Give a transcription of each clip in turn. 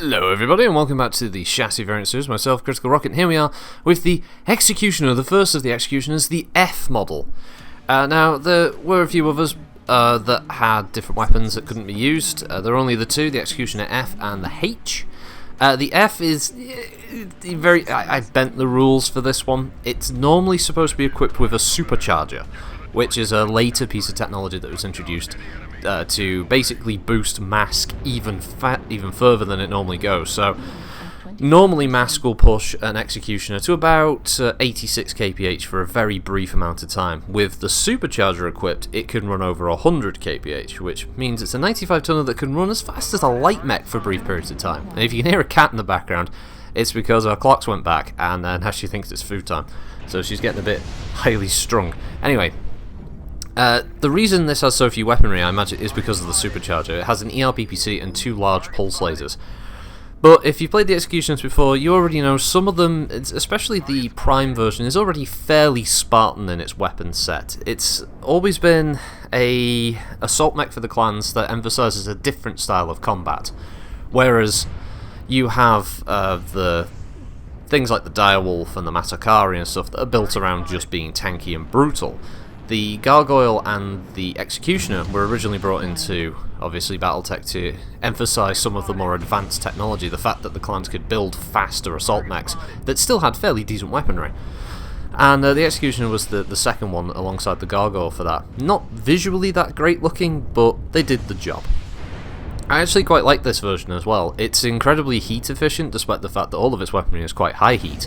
Hello everybody and welcome back to the Chassis Variant Series, myself, Critical Rocket, and here we are with the Executioner, the first of the Executioners, the F model. Now, there were a few others that had different weapons that couldn't be used. There are only the two, the Executioner F and the H. The F is I bent the rules for this one. It's normally supposed to be equipped with a supercharger, which is a later piece of technology that was introduced to basically boost MASC even further than it normally goes. So normally MASC will push an Executioner to about 86 kph for a very brief amount of time. With the supercharger equipped, it can run over 100 kph, which means it's a 95 tonner that can run as fast as a light mech for brief periods of time. And if you can hear a cat in the background, it's because her clocks went back and now she thinks it's food time, so she's getting a bit highly strung. Anyway, the reason this has so few weaponry, I imagine, is because of the supercharger. It has an ERPPC and two large pulse lasers. But if you've played the Executioners before, you already know some of them, especially the Prime version, is already fairly Spartan in its weapon set. It's always been a assault mech for the clans that emphasises a different style of combat. Whereas you have the things like the Direwolf and the Matakari and stuff that are built around just being tanky and brutal. The Gargoyle and the Executioner were originally brought into, obviously, Battletech to emphasise some of the more advanced technology, the fact that the clans could build faster assault mechs that still had fairly decent weaponry. And the Executioner was the second one alongside the Gargoyle for that. Not visually that great looking, but they did the job. I actually quite like this version as well. It's incredibly heat efficient, despite the fact that all of its weaponry is quite high heat.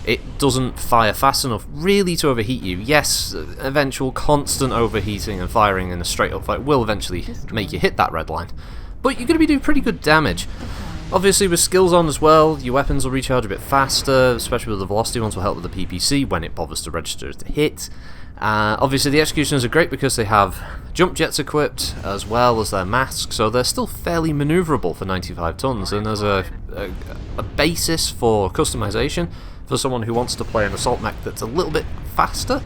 It doesn't fire fast enough really to overheat you. Yes, eventual constant overheating and firing in a straight up fight will eventually make you hit that red line, but you're going to be doing pretty good damage. Obviously with skills on as well, your weapons will recharge a bit faster, especially with the velocity ones will help with the PPC when it bothers to register as a hit. Obviously the Executioners are great because they have jump jets equipped as well as their MASC, so they're still fairly manoeuvrable for 95 tons, and there's a basis for customization for someone who wants to play an assault mech that's a little bit faster.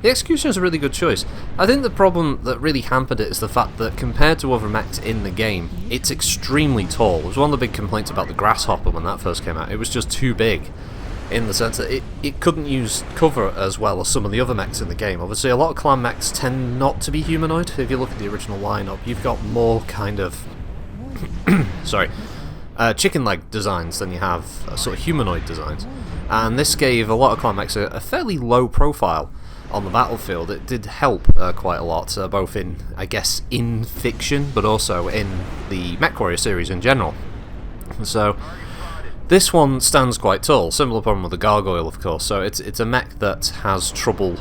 The Executioner is a really good choice. I think the problem that really hampered it is the fact that compared to other mechs in the game, it's extremely tall. It was one of the big complaints about the Grasshopper when that first came out. It was just too big, in the sense that it couldn't use cover as well as some of the other mechs in the game. Obviously a lot of clan mechs tend not to be humanoid. If you look at the original lineup, you've got more kind of chicken leg designs than you have sort of humanoid designs. And this gave a lot of clan mechs a fairly low profile on the battlefield. It did help quite a lot, both in, I guess, in fiction, but also in the MechWarrior series in general. So this one stands quite tall. Similar problem with the Gargoyle, of course. So it's a mech that has trouble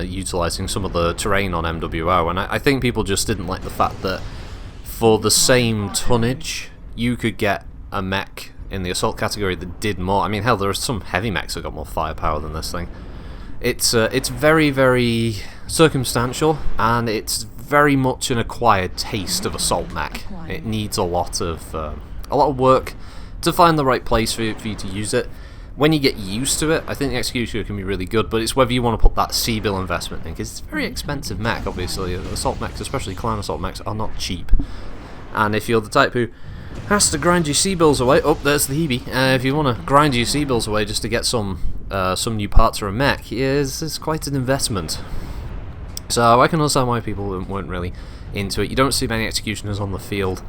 utilising some of the terrain on MWO, and I think people just didn't like the fact that for the same tonnage, you could get a mech in the assault category that did more. I mean, hell, there are some heavy mechs that got more firepower than this thing. It's very, very circumstantial, and it's very much an acquired taste of assault mech. It needs a lot of work to find the right place for you to use it. When you get used to it, I think the Executioner can be really good, but it's whether you want to put that C-bill investment in, because it's a very expensive mech, obviously. Assault mechs, especially clan assault mechs, are not cheap. And if you're the type who has to grind your C-bills away, oh, there's the Hebe. If you want to grind your C-bills away just to get some new parts for a mech, it's quite an investment. So I can understand why people weren't really into it. You don't see many Executioners on the field.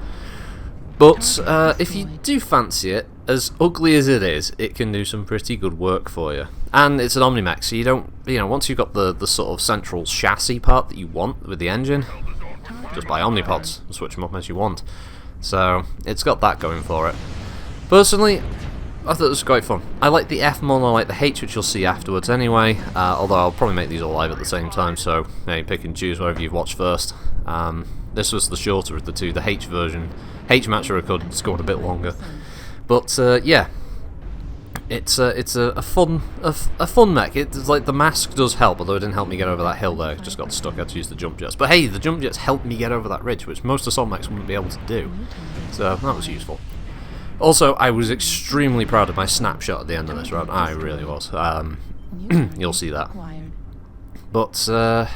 But if you do fancy it, as ugly as it is, it can do some pretty good work for you. And it's an Omni-mech, so you don't, once you've got the sort of central chassis part that you want with the engine, just buy Omnipods and switch them up as you want. So it's got that going for it. Personally, I thought it was quite fun. I like the F more than I like the H, which you'll see afterwards anyway, although I'll probably make these all live at the same time, so you pick and choose whatever you've watched first. This was the shorter of the two. The H version, H match record scored a bit longer, but yeah, it's a fun mech. It's like the MASC does help, although it didn't help me get over that hill there. Just got stuck. I had to use the jump jets. But hey, the jump jets helped me get over that ridge, which most assault mechs wouldn't be able to do. So that was useful. Also, I was extremely proud of my snapshot at the end of this round. I really was. You'll see that. But yeah,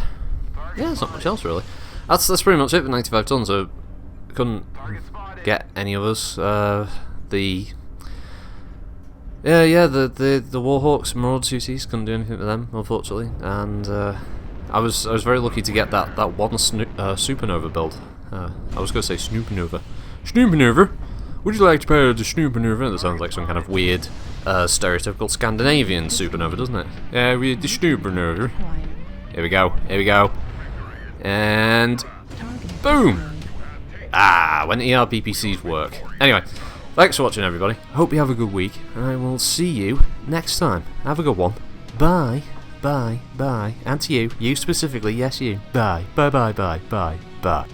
there's not much else really. That's pretty much it for 95 tons. I couldn't get any others. the Warhawks and Marauder 2Cs couldn't do anything with them, unfortunately, and I was very lucky to get that one Supernova build. I was going to say Snoopanova. Snoopanova? Would you like to play the Snoopanova? That sounds like some kind of weird, stereotypical Scandinavian Supernova, doesn't it? Yeah, the Snoopanova. Here we go, here we go. And boom! Ah, when ERPPCs work. Anyway, thanks for watching, everybody. Hope you have a good week, and I will see you next time. Have a good one. Bye, bye, bye. And to you specifically, yes you. Bye, bye, bye, bye, bye, bye.